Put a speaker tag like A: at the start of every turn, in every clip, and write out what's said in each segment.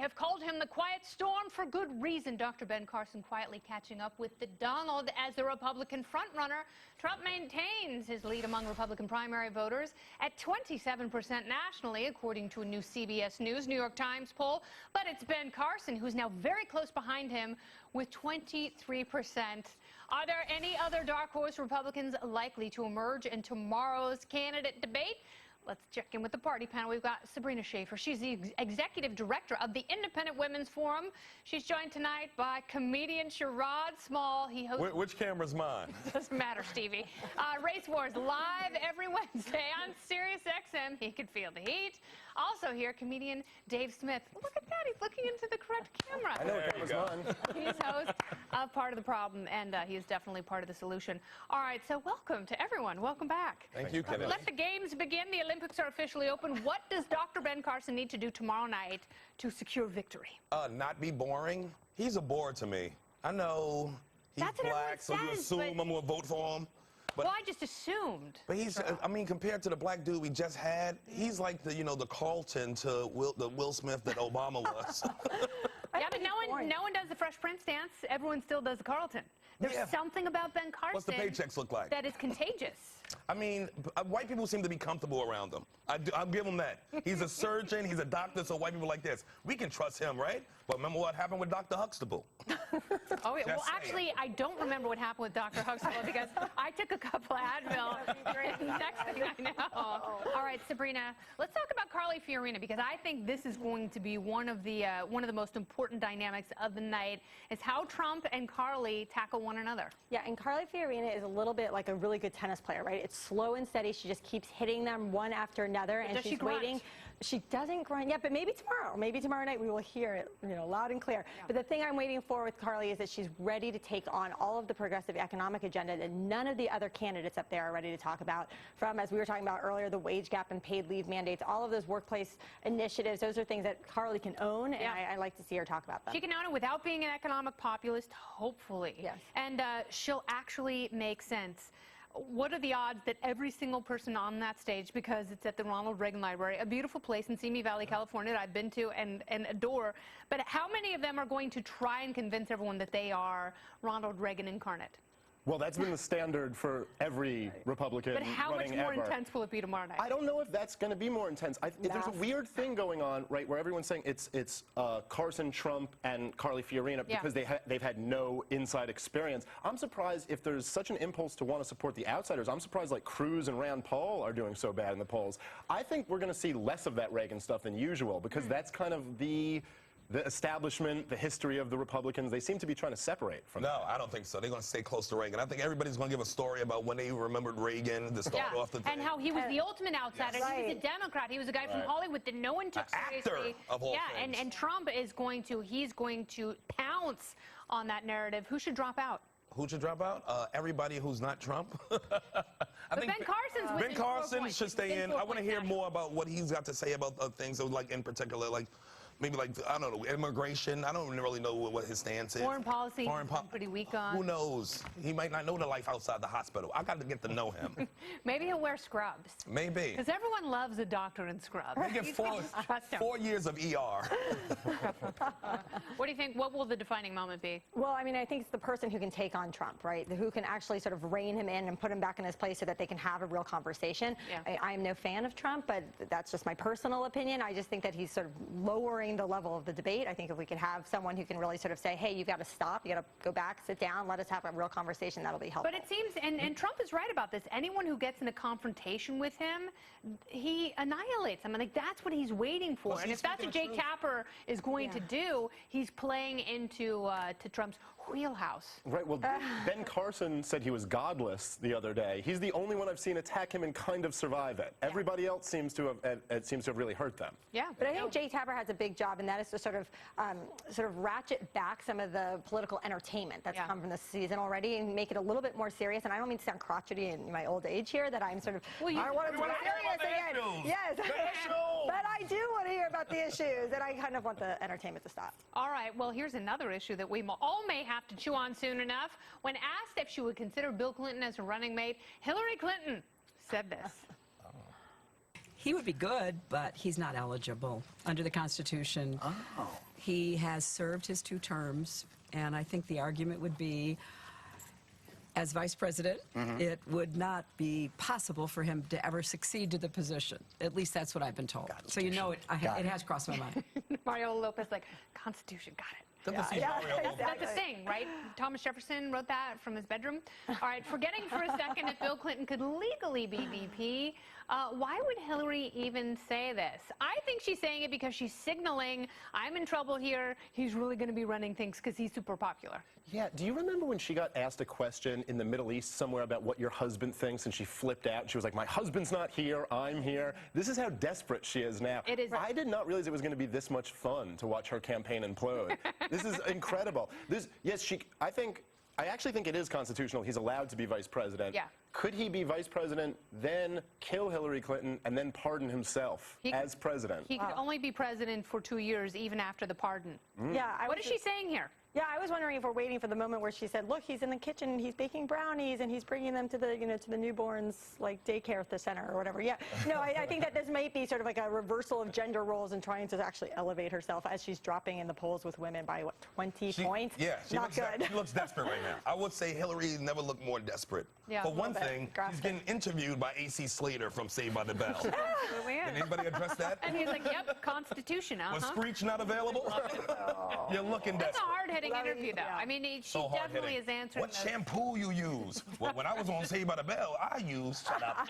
A: have called him the quiet storm for good reason. Dr. Ben Carson quietly catching up with the Donald as the Republican frontrunner. Trump maintains his lead among Republican primary voters at 27% nationally, according to a new CBS News New York Times poll. But it's Ben Carson who's now very close behind him with 23%. Are there any other dark horse Republicans likely to emerge in tomorrow's candidate debate? Let's check in with the party panel. We've got Sabrina Schaeffer. She's the executive director of the Independent Women's Forum. She's joined tonight by comedian Sherrod Small. He hosts...
B: Which camera's mine?
A: Doesn't matter, Stevie. Race Wars live every Wednesday on Sirius XM. He can feel the heat. Also here, comedian Dave Smith. Look at that. He's looking into the correct camera.
B: I know what camera's mine.
A: He's host of Part of the Problem, and he is definitely part of the solution. All right, so welcome to everyone. Welcome back.
B: Thank you, Kennedy.
A: Let the games begin. The Olympics are officially open. What does Dr. Ben Carson need to do tomorrow night to secure victory?
B: Not be boring. He's a bore to me. I know he's black, so you assume I'm going to vote for him. But,
A: well, I just assumed.
B: But he's, I mean, compared to the black dude we just had, he's like the, you know, the Carlton to the Will Smith that Obama was.
A: Yeah, but no one does the Fresh Prince dance. Everyone still does the Carlton. There's something about Ben Carson.
B: What's the paychecks look like?
A: That is contagious.
B: I mean, white people seem to be comfortable around him. I'll give him that. He's a surgeon, he's a doctor, so white people like this. We can trust him, right? But remember what happened with Dr. Huxtable?
A: Oh, yeah. Well, actually, I don't remember what happened with Dr. Huxtable because I took a couple of Advil. Next thing I know. All right, Sabrina, let's talk about Carely Fiorna because I think this is going to be one of the most important dynamics of the night is how Trump and Carly tackle one another.
C: Yeah, and Carely Fiorna is a little bit like a really good tennis player, right? It's slow and steady. She just keeps hitting them one after another, and she's waiting. She doesn't grunt yet, but maybe tomorrow night we will hear it, you know, loud and clear. Yeah. But the thing I'm waiting for with Carly is that she's ready to take on all of the progressive economic agenda that none of the other candidates up there are ready to talk about. From, as we were talking about earlier, the wage gap and paid leave mandates, all of those workplace initiatives, those are things that Carly can own, and I like to see her talk about them.
A: She can own it without being an economic populist, hopefully.
C: Yes.
A: And she'll actually make sense. What are the odds that every single person on that stage, because it's at the Ronald Reagan Library, a beautiful place in Simi Valley, California that I've been to and adore, but how many of them are going to try and convince everyone that they are Ronald Reagan incarnate?
D: Well, that's been the standard for every Republican running ever.
A: But how much more intense will it be tomorrow night?
D: I don't know if that's going to be more intense. There's a weird thing going on, right, where everyone's saying it's Carson, Trump, and Carly Fiorna because they've had no inside experience. I'm surprised if there's such an impulse to want to support the outsiders. I'm surprised like Cruz and Rand Paul are doing so bad in the polls. I think we're going to see less of that Reagan stuff than usual because that's kind of the establishment, the history of the Republicans, they seem to be trying to separate from that.
B: No, I don't think so. They're going to stay close to Reagan. I think everybody's going to give a story about when they remembered Reagan to start off the thing.
A: And how he was the ultimate outsider. Yes. He was a Democrat. He was a guy from Hollywood that no one took seriously.
B: Actor of all things.
A: And Trump is going to pounce on that narrative. Who should drop out?
B: Who should drop out? Everybody who's not Trump. I think
A: Ben
B: Carson should stay in. I want to hear more about what he's got to say about things, like in particular, like maybe like, I don't know, immigration. I don't really know what his stance is.
A: Foreign policy, pretty weak on.
B: Who knows? He might not know the life outside the hospital. I got to get to know him.
A: Maybe he'll wear scrubs.
B: Maybe.
A: Because everyone loves a doctor in scrubs.
B: They get 4 years of ER.
A: What do you think? What will the defining moment be?
C: Well, I mean, I think it's the person who can take on Trump, right? Who can actually sort of rein him in and put him back in his place so that they can have a real conversation. Yeah. I am no fan of Trump, but that's just my personal opinion. I just think that he's sort of lowering the level of the debate. I think if we could have someone who can really sort of say, hey, you've got to stop, you got to go back, sit down, let us have a real conversation, that'll be helpful.
A: But it seems, and Trump is right about this, anyone who gets in a confrontation with him, he annihilates them. I think that's what he's waiting for. And if that's what Jake Tapper is going to do, he's playing into to Trump's wheelhouse.
D: Right, well, Ben Carson said he was godless the other day. He's the only one I've seen attack him and kind of survive it. Everybody else seems to have really hurt them.
A: Yeah.
C: But I think Jake Tapper has a big job, and that is to sort of ratchet back some of the political entertainment that's come from this season already and make it a little bit more serious. And I don't mean to sound crotchety in my old age here, that I'm sort of, I want to be serious again. Yes. But I do want to hear about the issues, and I kind of want the entertainment to stop.
A: All right, well, here's another issue that we all may have to chew on soon enough. When asked if she would consider Bill Clinton as a running mate, Hillary Clinton said this.
E: He would be good, but he's not eligible under the Constitution.
F: Oh.
E: He has served his 2 terms, and I think the argument would be, as vice president, it would not be possible for him to ever succeed to the position. At least that's what I've been told. So you know it has crossed my mind.
A: Mario Lopez, like, Constitution, got it. That's the thing, right? Thomas Jefferson wrote that from his bedroom. All right, forgetting for a second if Bill Clinton could legally be VP, why would Hillary even say this? I think she's saying it because she's signaling, I'm in trouble here. He's really going to be running things because he's super popular.
D: Yeah, do you remember when she got asked a question in the Middle East somewhere about what your husband thinks, and she flipped out and she was like, my husband's not here, I'm here. This is how desperate she is now.
A: It is.
D: I did not realize it was going to be this much fun to watch her campaign implode. This is incredible. I actually think it is constitutional. He's allowed to be vice president.
A: Yeah.
D: Could he be vice president, then kill Hillary Clinton, and then pardon himself as president?
A: He could only be president for 2 years, even after the pardon.
C: Yeah.
A: What is she saying here?
C: Yeah, I was wondering if we're waiting for the moment where she said, look, he's in the kitchen, he's baking brownies, and he's bringing them to the, to the newborns, like, daycare at the center or whatever. Yeah, no, I think that this might be sort of like a reversal of gender roles and trying to actually elevate herself as she's dropping in the polls with women by, what, 20 points?
B: Yeah,
C: she
B: looks desperate right now. I would say Hillary never looked more desperate.
A: Yeah,
B: For one thing, he's getting interviewed by A.C. Slater from Saved by the Bell. Did anybody address that?
A: And he's like, yep, Constitution,
B: Was Screech not available? You're looking desperate.
A: That's a hard-hitting interview, though. I mean, she definitely is answering
B: What shampoo you use? Well, when I was on Saved by the Bell, I used, shut up,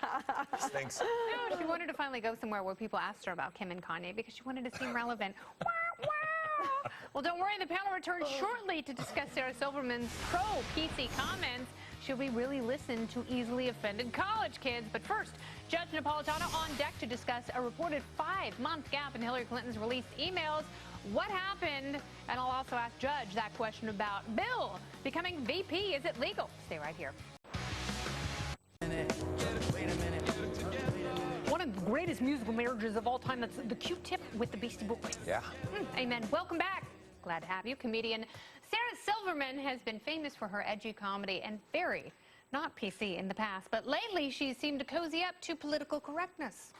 B: stinks.
A: No, she wanted to finally go somewhere where people asked her about Kim and Kanye because she wanted to seem relevant. Wah, wah. Well, don't worry, the panel returns shortly to discuss Sarah Silverman's pro-PC comments. Should we really listen to easily offended college kids? But first, Judge Napolitano on deck to discuss a reported 5-month gap in Hillary Clinton's released emails. What happened? And I'll also ask Judge that question about Bill becoming VP. Is it legal? Stay right here. One of the greatest musical marriages of all time. That's the Q-Tip with the Beastie Boys.
B: Yeah.
A: Amen. Welcome back. Glad to have you. Comedian Sarah Silverman has been famous for her edgy comedy and very not PC in the past. But lately, she seemed to cozy up to political correctness.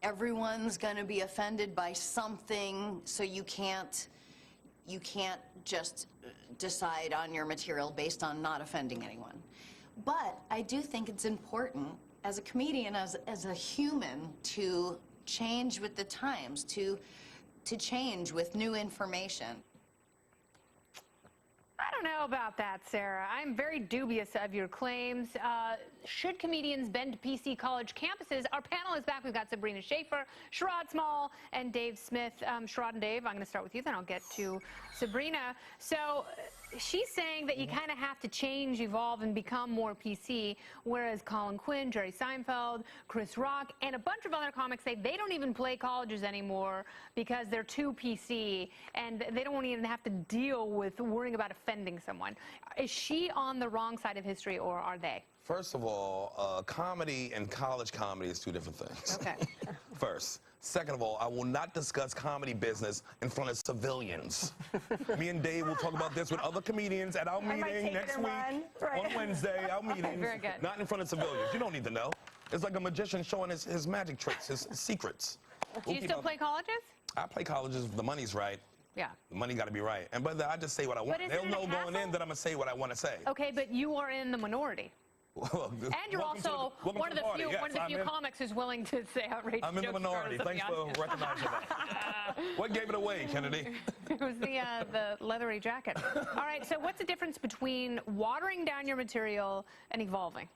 G: Everyone's going to be offended by something, so you can't just decide on your material based on not offending anyone. But I do think it's important as a comedian, as a human, to change with the times, to change with new information.
A: I don't know about that, Sarah. I'm very dubious of your claims. Should comedians bend PC college campuses? Our panel is back. We've got Sabrina Schaeffer, Sherrod Small, and Dave Smith. Sherrod and Dave, I'm going to start with you, then I'll get to Sabrina. So she's saying that you kind of have to change, evolve, and become more PC, whereas Colin Quinn, Jerry Seinfeld, Chris Rock, and a bunch of other comics say they don't even play colleges anymore because they're too PC, and they don't even have to deal with worrying about offending someone. Is she on the wrong side of history, or are they?
B: First of all, comedy and college comedy is 2 different things.
A: Okay.
B: First. Second of all, I will not discuss comedy business in front of civilians. Me and Dave will talk about this with other comedians at our meeting next week on Wednesday. Our meetings,
A: Very good.
B: not in front of civilians. You don't need to know. It's like a magician showing his magic tricks, his secrets.
A: Do you still play colleges?
B: I play colleges if the money's right.
A: Yeah.
B: The money got to be right. And but I just say what I want. They'll know going in that I'm going to say what I want to say.
A: Okay, but you are in the minority.
B: Well,
A: and you're also one of the few comics who's willing to say outrageous
B: I'm in the
A: jokes
B: minority. Thanks for recognizing that. What gave it away, Kennedy?
A: It was the leathery jacket. All right, so what's the difference between watering down your material and evolving?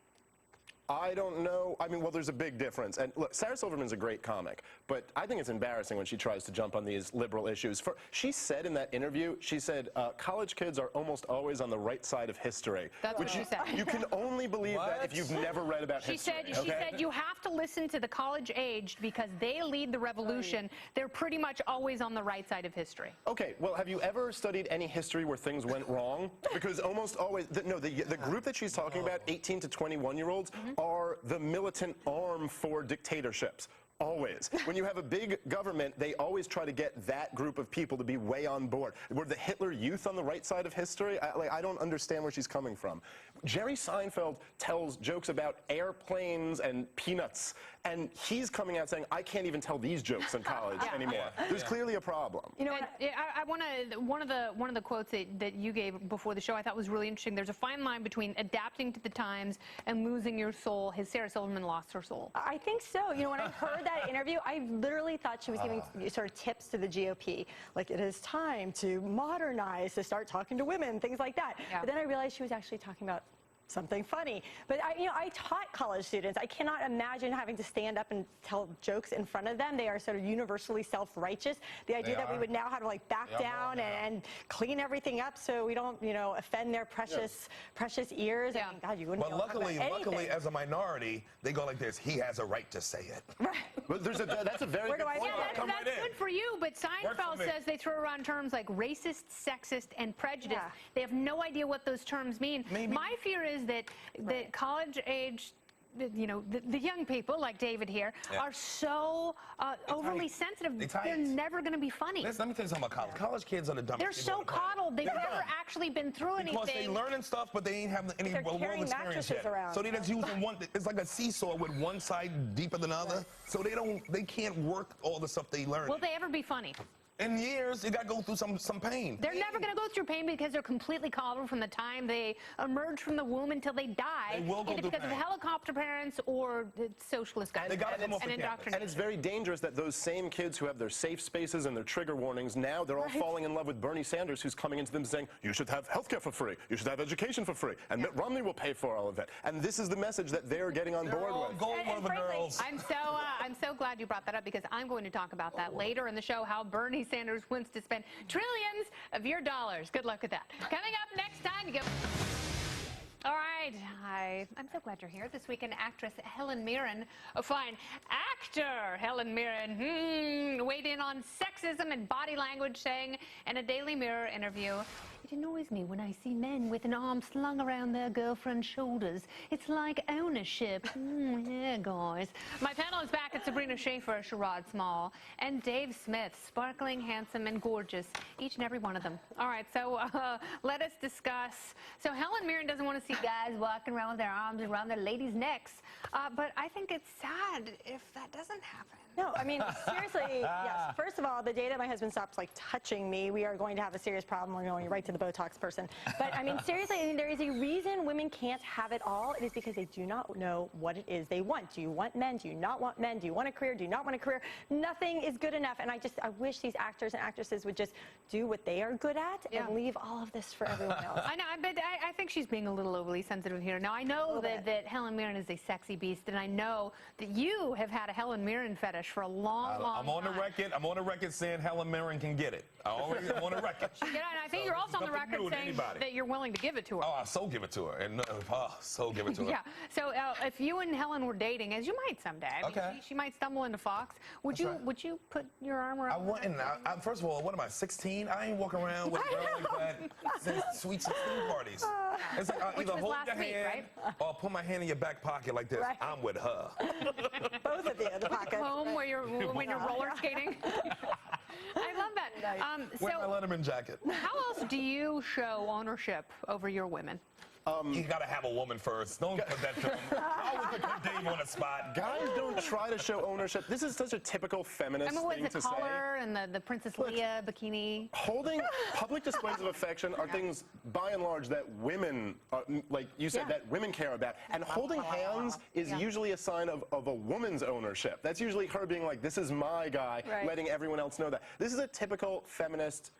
D: I don't know. I mean, well, there's a big difference. And look, Sarah Silverman's a great comic, but I think it's embarrassing when she tries to jump on these liberal issues. She said in that interview, she said, college kids are almost always on the right side of history.
A: That's what she said.
D: You can only believe that if you've never read about history.
A: She said you have to listen to the college-aged because they lead the revolution. They're pretty much always on the right side of history.
D: Okay, well, have you ever studied any history where things went wrong? Because almost always, the group that she's talking about, 18 to 21-year-olds, are the militant arm for dictatorships. Always. When you have a big government, they always try to get that group of people to be way on board. Were the Hitler Youth on the right side of history? I don't understand where she's coming from. Jerry Seinfeld tells jokes about airplanes and peanuts and he's coming out saying, I can't even tell these jokes in college anymore. There's clearly a problem.
A: You know, I want to, one of the quotes that you gave before the show I thought was really interesting. There's a fine line between adapting to the times and losing your soul. Has Sarah Silverman lost her soul?
C: I think so. You know, when I heard that interview, I literally thought she was giving sort of tips to the GOP. Like, it is time to modernize, to start talking to women, things like that.
A: Yeah.
C: But then I realized she was actually talking about something funny. But I taught college students. I cannot imagine having to stand up and tell jokes in front of them. They are sort of universally self-righteous. The idea that we would now have to like back down and clean everything up so we don't, you know, offend their precious ears.
A: Yeah.
C: I mean, God, you wouldn't.
B: But luckily, as a minority, they go like this: he has a right to say it.
C: Right.
D: But that's a very good point.
A: Yeah, that's good for you, but Seinfeld says they throw around terms like racist, sexist, and prejudice.
C: Yeah.
A: They have no idea what those terms mean. My fear is that college age, you know, the young people like David here are so overly sensitive. They're never going to be funny.
B: Let me tell you something about college. College kids are the dumbest.
A: They're so coddled. They've never actually been through anything.
B: Because they learning stuff, but they ain't have any world experience yet.
C: Around.
B: So they just using one. It's like a seesaw with one side deeper than the other. So they can't work all the stuff they learn.
A: Will they ever be funny?
B: In years, you got to go through some pain.
A: They're never going to go through pain because they're completely coddled from the time they emerge from the womb until they die.
B: They will go
A: either
B: through
A: because of
B: pain.
A: helicopter parents or the socialist guys.
B: They gotta come off the campus.
A: indoctrination.
D: And it's very dangerous that those same kids who have their safe spaces and their trigger warnings, now they're all falling in love with Bernie Sanders, who's coming into them saying, you should have healthcare for free, you should have education for free, and Mitt Romney will pay for all of it. And this is the message that they're getting on board with.
B: Girls.
A: I'm so glad you brought that up because I'm going to talk about that later in the show, how Bernie Sanders wants to spend trillions of your dollars. Good luck with that. Coming up next time, you go. All right. Hi. I'm so glad you're here. This weekend, actress Hellen Mirren, actor Hellen Mirren, weighed in on sexism and body language, saying in a Daily Mirror interview, "It annoys me when I see men with an arm slung around their girlfriend's shoulders. It's like ownership." Yeah, guys. My panel is back at Sabrina Schaeffer, Sherrod Small, and Dave Smith, sparkling, handsome, and gorgeous, each and every one of them. All right, so let us discuss. So Hellen Mirren doesn't want to see guys walking around with their arms around their ladies' necks, but I think it's sad if that doesn't happen.
C: No, I mean, seriously, yes. First of all, the day that my husband stops, like, touching me, we are going to have a serious problem. We're going right to the Botox person. But, I mean, seriously, I mean, there is a reason women can't have it all. It is because they do not know what it is they want. Do you want men? Do you not want men? Do you want a career? Do you not want a career? Nothing is good enough. And I wish these actors and actresses would just do what they are good at and leave all of this for everyone else.
A: I know, but I think she's being a little overly sensitive here. Now, I know that Hellen Mirren is a sexy beast, and I know that you have had a Hellen Mirren fetish for a long time.
B: I'm on the record saying Hellen Mirren can get it. I'm on the record.
A: And I think you're also on the record saying that you're willing to give it to her.
B: Oh, I'll so give it to her. And so give it to her.
A: Yeah. So if you and Hellen were dating, as you might someday, I mean, she might stumble into Fox. Would you put your arm around?
B: I wouldn't. First of all, what am I, 16? I ain't walking around with a girl like that since sweet 16 parties. It's like
A: Which
B: either
A: was
B: hold
A: last
B: your
A: week,
B: hand or put my hand in your back pocket like this.
C: Right.
B: I'm with her.
C: Both of you in the pocket.
A: Home when you're roller skating. I love that.
B: Wear my Letterman jacket.
A: How else do you show ownership over your women?
B: You gotta have a woman first. Don't put that to him. I always put Dave on the spot.
D: Guys don't try to show ownership. This is such a typical feminist thing to say.
A: The collar and the Princess Leia bikini.
D: Holding public displays of affection are things, by and large, that women, like you said, that women care about. And holding hands is usually a sign of a woman's ownership. That's usually her being like, this is my guy, letting everyone else know that. This is a typical feminist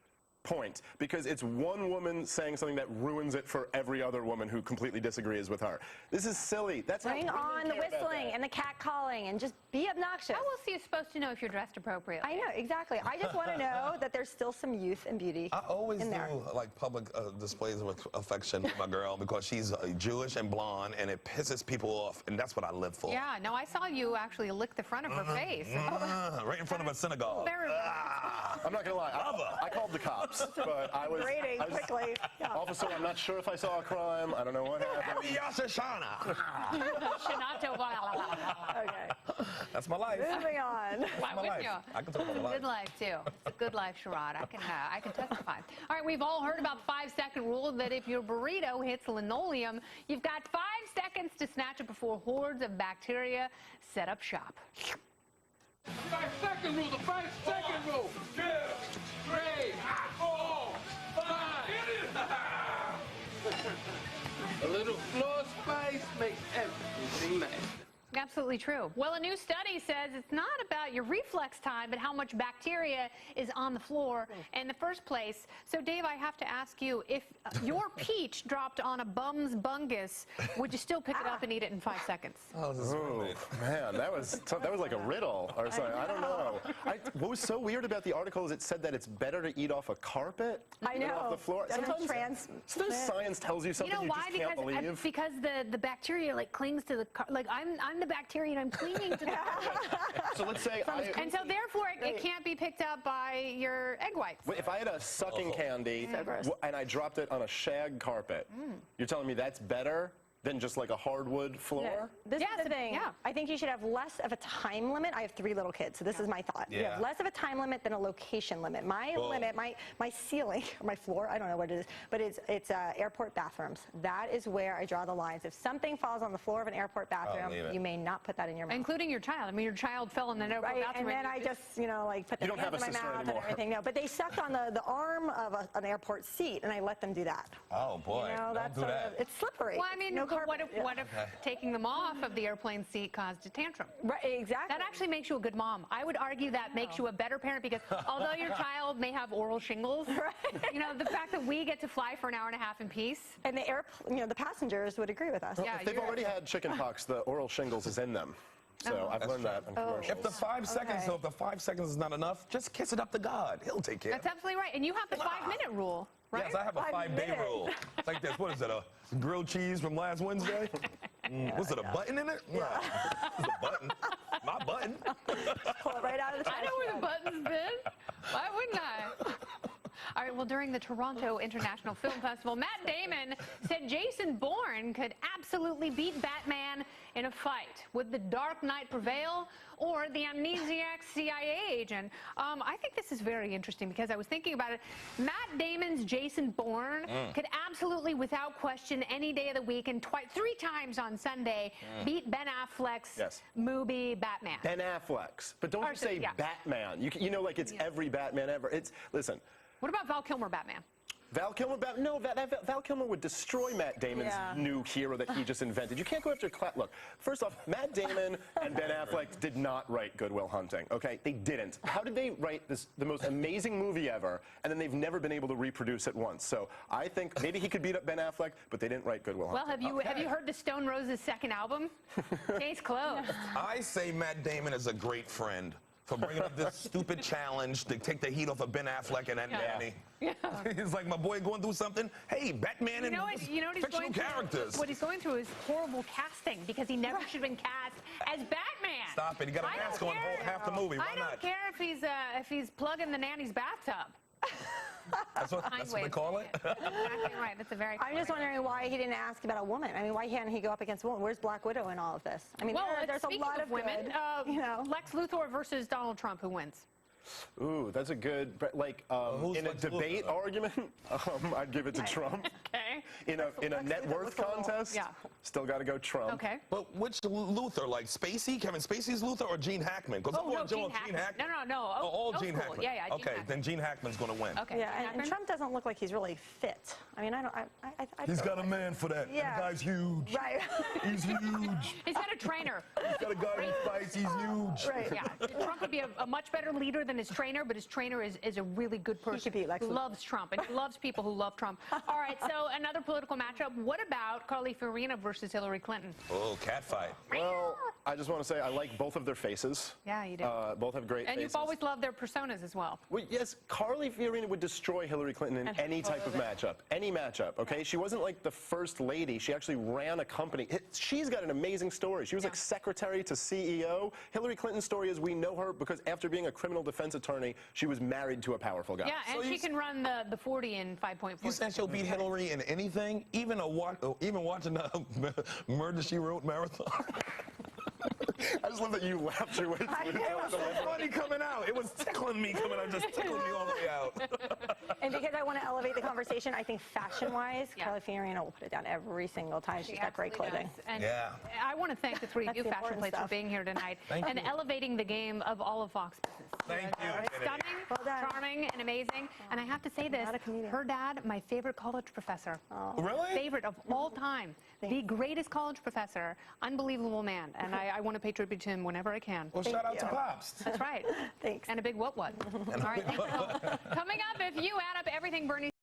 D: point, because it's one woman saying something that ruins it for every other woman who completely disagrees with her. This is silly. That's
C: Bring on the whistling and the cat calling and just be obnoxious.
A: How else are you supposed to know if you're dressed appropriately?
C: I know, exactly. I just want to know that there's still some youth and beauty
B: I always
C: in
B: do
C: there.
B: like public displays of affection with my girl because she's Jewish and blonde, and it pisses people off, and that's what I live for.
A: Yeah, no, I saw you actually lick the front of her face.
B: right in front of a synagogue.
A: Very well.
D: I'm not gonna lie. I called the cops, but I was
C: Rating quickly. Yeah.
D: Officer, I'm not sure if I saw a crime. I don't know what happened.
B: Happy Yasha Shana.
A: Shanato.
C: Okay.
B: That's my life.
C: Moving on.
A: Why
B: My
A: wouldn't
B: life.
A: you?
B: I can talk about my
A: Good
B: life.
A: life, too. It's a good life, Sherrod. I can testify. All right, we've all heard about the 5-second rule that if your burrito hits linoleum, you've got 5 seconds to snatch it before hordes of bacteria set up shop.
F: 5-second rule, the 5-second rule. 2, 3, 4, 5. A little floor space makes everything nice.
A: Absolutely true. Well, a new study says it's not about your reflex time, but how much bacteria is on the floor in the first place. So, Dave, I have to ask you, if your peach dropped on a bum's bungus, would you still pick it up and eat it in 5 seconds?
B: Oh, this is
D: Oh, man, that was like a riddle or something. I don't know. What was so weird about the article is it said that it's better to eat off a carpet
C: I
D: than
C: know.
D: off the floor.
C: Sometimes
D: Sometimes science tells you
A: You
D: something
A: know
D: you
A: why?
D: just can't believe.
A: Because the bacteria like clings to the like I'm the bacteria and I'm clinging to the
D: So let's say
A: and so therefore it can't be picked up by your egg whites.
D: if I had a sucking candy and I dropped it on a shag carpet, you're telling me that's better than just like a hardwood floor?
C: This
A: Yes,
C: is the thing.
A: yeah.
C: I think you should have less of a time limit. I have 3 little kids, so this is my thought. You
B: Yeah.
C: have less of a time limit than a location limit. My limit, my ceiling, or my floor, I don't know what it is, but it's airport bathrooms. That is where I draw the lines. If something falls on the floor of an airport bathroom,
B: leave it.
C: you may not put that in your mouth.
A: Including your child. I mean, your child fell in the airport
C: Right,
A: bathroom.
C: and then I just, like, put the
D: You don't
C: hands in
D: have
C: my
D: a sister
C: mouth
D: anymore.
C: and everything. No, but they sucked on the arm of an airport seat, and I let them do that.
B: Oh, boy.
C: You know,
B: Don't
C: that's
B: do that.
C: it's slippery.
A: well, I mean,
C: no
A: but what
C: carpet.
A: if taking them off of the airplane seat caused a tantrum?
C: Right, exactly.
A: That actually makes you a good mom. I would argue that makes you a better parent because although your child may have oral shingles, the fact that we get to fly for an hour and a half in peace.
C: And the passengers would agree with us.
A: Yeah,
D: If they've already had chicken pox, the oral shingles is in them. So I've learned that in commercials.
B: If the 5 seconds,
C: Okay.
B: so if the 5 seconds is not enough, just kiss it up to God. He'll take care of
A: That's
B: it.
A: absolutely right. And you have the 5-minute rule, right?
B: Yes, I have a 5-day
C: minutes.
B: rule. It's like this. What is it? A grilled cheese from last Wednesday? Was it a button in it? Yeah. It's a button. My button.
C: Pull it right out of the
A: I know where the button's been. Why wouldn't I? All right, well, during the Toronto International Film Festival, Matt Damon said Jason Bourne could absolutely beat Batman in a fight. Would the Dark Knight prevail or the amnesiac CIA agent? I think this is very interesting because I was thinking about it. Matt Damon's Jason Bourne could absolutely, without question, any day of the week and 3 times on Sunday, beat Ben Affleck's movie Batman.
D: Ben Affleck's. But don't you say Batman. You know, like it's every Batman ever. Listen.
A: What about Val Kilmer Batman?
D: Val Kilmer, no, Val Kilmer would destroy Matt Damon's new hero that he just invented. You can't go after Look, first off, Matt Damon and Ben Affleck did not write Good Will Hunting, okay? They didn't. How did they write the most amazing movie ever, and then they've never been able to reproduce it once? So I think maybe he could beat up Ben Affleck, but they didn't write Good Will Hunting.
A: Well, have you heard the Stone Roses' second album? Case closed.
B: I say Matt Damon is a great friend for bringing up this stupid challenge to take the heat off of Ben Affleck and that nanny. He's like, my boy going through something. Hey, Batman and fictional characters.
A: What he's going through is horrible casting because he never should have been cast as Batman.
B: Stop it. He got a mask on half the movie. Why
A: I don't care if he's plugging the nanny's bathtub.
B: That's what they call it?
A: Exactly right. That's a very.
C: I'm just wondering why he didn't ask about a woman. I mean, why can't he go up against a woman? Where's Black Widow in all of this? I mean,
A: well,
C: there's a lot of
A: women.
C: good,
A: Lex Luthor versus Donald Trump. Who wins?
D: Ooh, that's a good, like, in a debate argument, I'd give it to Trump.
A: Okay.
D: In a net worth contest, still got to go Trump.
A: Okay.
B: But which Luthor, like Spacey, Kevin Spacey's Luthor, or Gene Hackman?
A: No, Gene Hackman. No.
B: All Gene Hackman.
A: Yeah.
B: Okay, then Gene Hackman's going to win.
A: Okay.
C: Yeah, and Trump doesn't look like he's really fit. I mean,
B: He's got a man for that.
C: Yeah.
B: The guy's huge.
C: Right.
B: He's huge.
A: He's got a trainer.
B: He's got a guy who fights. He's huge.
C: Right.
A: Yeah. Trump would be a much better leader than his trainer, but his trainer is a really good person.
C: He should be Lex
A: who
C: Luthor.
A: loves Trump and he loves people who love Trump. All right, so another political matchup. What about Carly Fiorna versus Hillary Clinton?
B: Oh, cat fight.
D: Well, I just want to say I like both of their faces.
A: Yeah, you do.
D: Both have great faces.
A: And you've always loved their personas as well.
D: Well, yes, Carly Fiorna would destroy Hillary Clinton in any type of matchup. Any matchup, okay? She wasn't like the first lady. She actually ran a company. She's got an amazing story. She was like secretary to CEO. Hillary Clinton's story is we know her because after being a criminal defense attorney, she was married to a powerful guy.
A: Yeah, and she can run the 40 in 5.4.
B: You said she'll beat Hillary in anything, even watching a Murder, She Wrote marathon.
D: I just love that you laughed your way through it.
B: It was so funny coming out. It was tickling me coming out, just tickled me all the way out.
C: And because I want to elevate the conversation, I think fashion-wise, Carly Fiorna will put it down every single time. She's got great clothing.
A: And I want to thank the three of you fashion plates for being here tonight and elevating the game of all of Fox Business.
B: Thank you.
A: Stunning, charming, and amazing. And I have to say this, her dad, my favorite college professor.
B: Really?
A: Favorite of all time. The greatest college professor. Unbelievable man. And I want to pay tribute to him whenever I can.
B: Well, shout out to Pops.
A: That's right.
C: Thanks.
A: And a big what? All right. Coming up, if you add up everything Bernie